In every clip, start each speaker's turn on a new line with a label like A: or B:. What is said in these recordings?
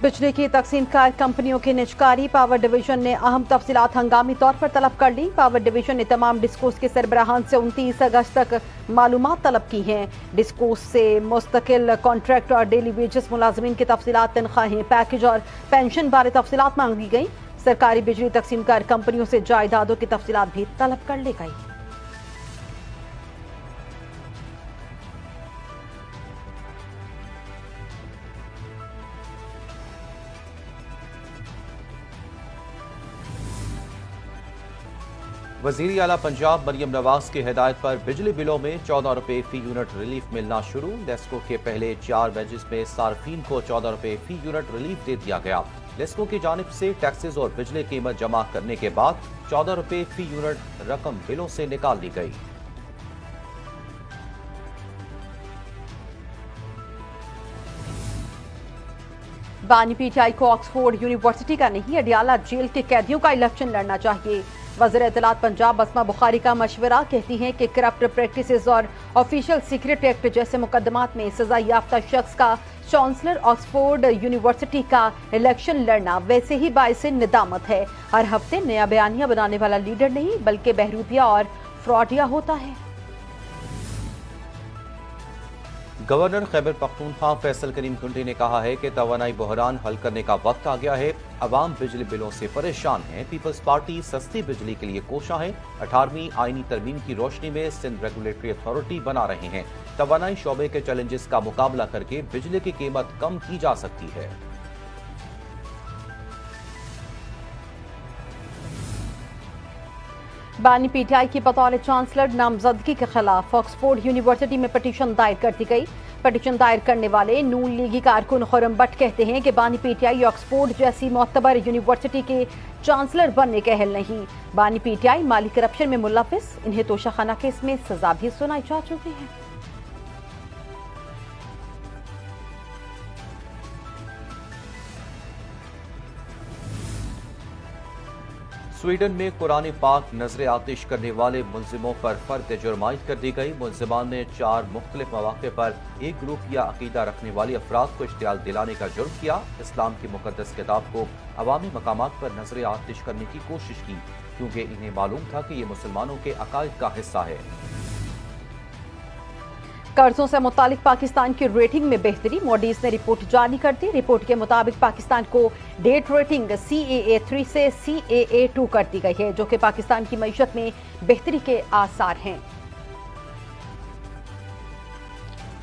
A: बिजली की तकसीम कार कंपनियों की निजकारी, पावर डिवीजन ने अहम तफसीलात हंगामी तौर पर तलब कर ली। पावर डिवीजन ने तमाम डिस्कोस के सरबराहान से 29 अगस्त तक मालूमात तलब की हैं। डिस्कोस से मुस्तकिल कॉन्ट्रैक्ट और डेली वेजेस मुलाजमीन की तफसीलात, तनख्वाहें, पैकेज और पेंशन बारे तफसीलात मांगी गई। सरकारी बिजली तकसीम कार कंपनियों से जायदादों की तफसीलात भी तलब कर ली गई।
B: वज़ीर आला पंजाब मरियम नवाज की हिदायत पर बिजली बिलों में 14 रुपए फी यूनिट रिलीफ मिलना शुरू। लेस्को के पहले 4 बैचेस में सार्फिन को 14 रुपए फी यूनिट रिलीफ दे दिया गया। लेस्को की जानिब से टैक्सेस और बिजली कीमत जमा करने के बाद 14 रुपए फी यूनिट रकम बिलों से निकाल ली गई।
A: बानी पीटीआई को ऑक्सफोर्ड यूनिवर्सिटी का नहीं, अडियाला जेल के कैदियों का इलेक्शन लड़ना चाहिए। वज़ीर इत्तलात पंजाब बसमा बुखारी का मशवरा, कहती हैं कि करप्ट प्रैक्टिसेस और ऑफिशियल सीक्रेट एक्ट जैसे मुकदमात में सजा याफ्ता शख्स का चांसलर ऑक्सफोर्ड यूनिवर्सिटी का इलेक्शन लड़ना वैसे ही बाइस निदामत है। हर हफ्ते नया बयानिया बनाने वाला लीडर नहीं बल्कि बहरूपिया और फ्रॉडिया होता है।
B: गवर्नर खैबर पख्तूनख्वा फैसल करीम कुंडी ने कहा है कि तवानाई बहरान हल करने का वक्त आ गया है। अवाम बिजली बिलों से परेशान है। पीपल्स पार्टी सस्ती बिजली के लिए कोशा है। 18वीं आईनी तरमीम की रोशनी में सिंध रेगुलेटरी अथॉरिटी बना रहे हैं। तवानाई शोबे के चैलेंजेस का मुकाबला करके बिजली की कीमत कम की जा सकती है।
A: बानी पीटीआई की बतौर चांसलर नामजदगी के खिलाफ ऑक्सफोर्ड यूनिवर्सिटी में पिटीशन दायर कर दी गई। पिटीशन दायर करने वाले नून लीगी कारकुन खुरम भट्ट कहते हैं कि बानी पीटीआई ऑक्सफोर्ड जैसी मोतबर यूनिवर्सिटी के चांसलर बनने के अहल नहीं। बानी पीटीआई माली करप्शन में मुलविस, इन्हें तोशाखाना केस में सजा भी सुनाई जा चुकी है।
B: स्वीडन में कुरान पाक नजर आतिश करने वाले मुलजिमों पर फर्द जुर्माइश कर दी गई। मुलजिमान ने 4 मुख्तलिफ मौके पर एक ग्रुप या अकीदा रखने वाली अफराद को इश्तियाल दिलाने का जुर्म किया। इस्लाम की मुकद्दस किताब को अवामी मकामात पर नजर आतिश करने की कोशिश की, क्योंकि इन्हें मालूम था कि ये मुसलमानों के अकायद का हिस्सा है।
A: कर्जों से मुतालिक पाकिस्तान की रेटिंग में बेहतरी, मोडीज ने रिपोर्ट जारी कर दी। रिपोर्ट के मुताबिक पाकिस्तान को डेट रेटिंग CAA3 से CAA2 कर दी गई है, जो कि पाकिस्तान की मईशत में बेहतरी के आसार हैं।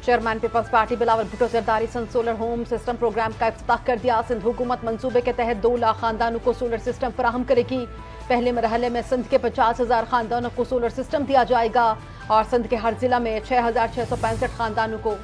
A: Chairman Peoples Party Bilawal Bhutto Zardari Sindh solar home system programme का इफ्तिताह कर दिया। सिंध हुकूमत मंसूबे के तहत 2 लाख खानदानों को सोलर सिस्टम फराहम करेगी। पहले मरहले में सिंध के 50,000 खानदानों को सोलर सिस्टम दिया जाएगा और सिंध के हर जिला में 6,665 खानदानों को।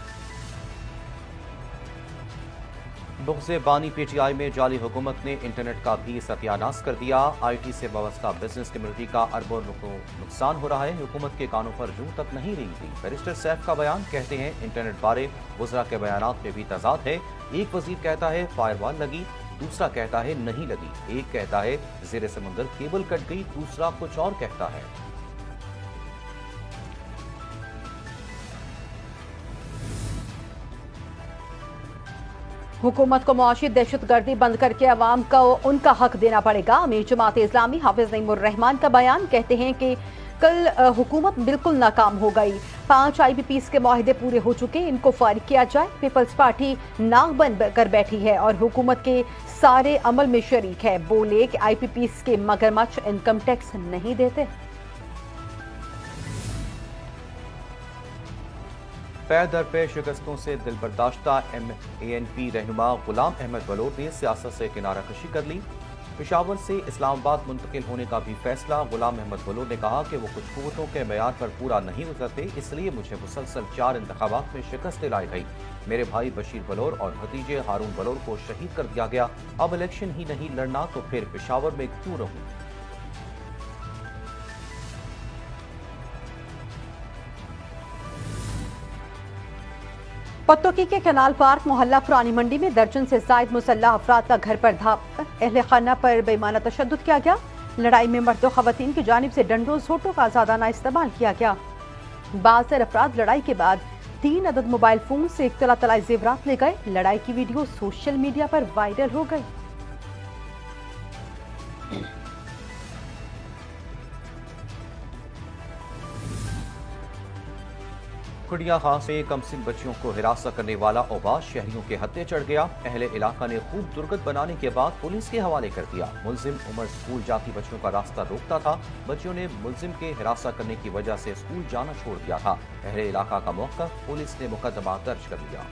B: बुग़्ज़े बानी पीटीआई में जाली हुकूमत ने इंटरनेट का भी सत्यानाश कर दिया। IT से वाबस्ता बिजनेस कम्युनिटी का अरबों को नुकसान हो रहा है। हुकूमत के कानों पर जूं तक नहीं रेंगती। बैरिस्टर सैफ का बयान, कहते हैं इंटरनेट बारे वज़रा के बयानात में भी तजाद है। एक वजीर कहता है फायरवॉल लगी, दूसरा कहता है नहीं लगी। एक कहता है ज़ेरे समुंदर केबल कट गई, दूसरा कुछ और कहता है।
A: हुकूमत को मुआशी दहशतगर्दी बंद करके अवाम को उनका हक देना पड़ेगा। अमीर जमात इस्लामी हाफिज नईमुर रहमान का बयान, कहते हैं कि कल हुकूमत बिल्कुल नाकाम हो गई। 5 IBPs के मुआहदे पूरे हो चुके, इनको फारिग किया जाए। पीपल्स पार्टी नाक बन कर बैठी है और हुकूमत के सारे अमल में शरीक है। बोले कि IBPs के मगरमच्छ इनकम टैक्स नहीं देते।
B: पै दर पे शिकस्तों से दिलबर्दाश्ता MANP रहनुमा गुलाम अहमद बलोर ने सियासत से किनारा कशी कर ली। पेशावर से इस्लामाबाद मुंतकिल होने का भी फैसला। गुलाम अहमद बलोर ने कहा कि वो कुछ कुव्वतों के मेयार पर पूरा नहीं उतरते, इसलिए मुझे मुसलसल 4 इंतखाबात में शिकस्त दिलाई गई। मेरे भाई बशीर बलोर और भतीजे हारून बलोर को शहीद कर दिया गया। अब इलेक्शन ही नहीं लड़ना तो फिर पेशावर में क्यों रहूं।
A: पत्तोकी के कनाल पार्क मोहल्ला पुरानी मंडी में दर्जन से जायद मुसल्लह अफराद का घर पर धाप कर अहले खाना पर बेईमाना तशद्दुद किया गया। लड़ाई में मर्द व खवातीन की जानिब से डंडों झोटों का ज़्यादा इस्तेमाल किया गया। बाज़र अफराद लड़ाई के बाद 3 अदद मोबाइल फोन से 1 तला जेवरात ले गए। लड़ाई की वीडियो सोशल मीडिया पर वायरल हो गई।
B: कुड़िया खां में कमसिन बच्चियों को हिरासत करने वाला ओबाज शहरियों के हत्थे चढ़ गया। अहले इलाका ने खूब दुर्गत बनाने के बाद पुलिस के हवाले कर दिया। मुलजिम उमर स्कूल जाती बच्चियों का रास्ता रोकता था। बच्चियों ने मुलजिम के हिरासत करने की वजह से स्कूल जाना छोड़ दिया था। अहले इलाका का मौका, पुलिस ने मुकदमा दर्ज कर लिया।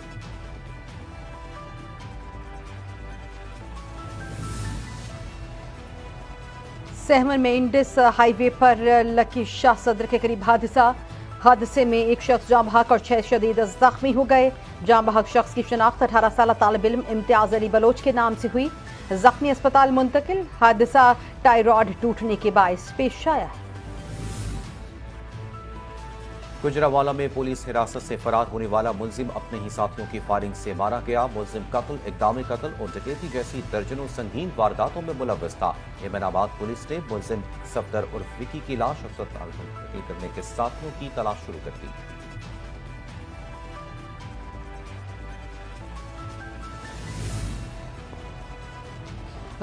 A: सहमन में इंडिस हाईवे पर लकी शाह सदर के करीब हादसे में एक शख्स जाँ बहक और 6 शदीद जख्मी हो गए। जाँ बहक शख्स की शनाख्त 18 साल तालिब इल्म इम्तियाज अली बलोच के नाम से हुई। जख्मी अस्पताल मुंतकिल। हादसा टाई रॉड टूटने के बायस पेश आया।
B: गुजरावाला में पुलिस हिरासत से फरार होने वाला मुलजिम अपने ही साथियों की फायरिंग से मारा गया। मुलजिम कत्ल, इक़दाम कत्ल और डकैती जैसी दर्जनों संगीन वारदातों में मुलव्वस था। एमनाबाद पुलिस ने मुलजिम सफदर उर्फ विकी की लाश अस्पताल मुंतकिल करने के साथियों की तलाश शुरू कर दी।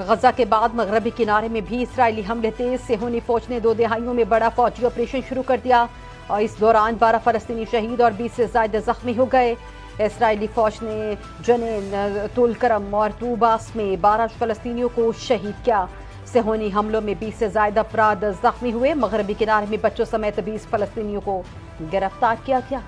A: गजा के बाद मगरबी किनारे में भी इसराइली हमले तेज। सेहूनी फौज ने 2 दिहाइयों में बड़ा फौजी ऑपरेशन शुरू कर दिया और इस दौरान 12 फलस्तीनी शहीद और 20 से ज्यादा जख्मी हो गए। इसराइली फौज ने जनीन, तुलकरम और तूबास में 12 फलस्तीनियों को शहीद किया। सेहूनी हमलों में 20 से ज्यादा अफराद जख्मी हुए। मगरबी किनारे में बच्चों समेत 20 फलस्तीनियों को गिरफ्तार किया गया।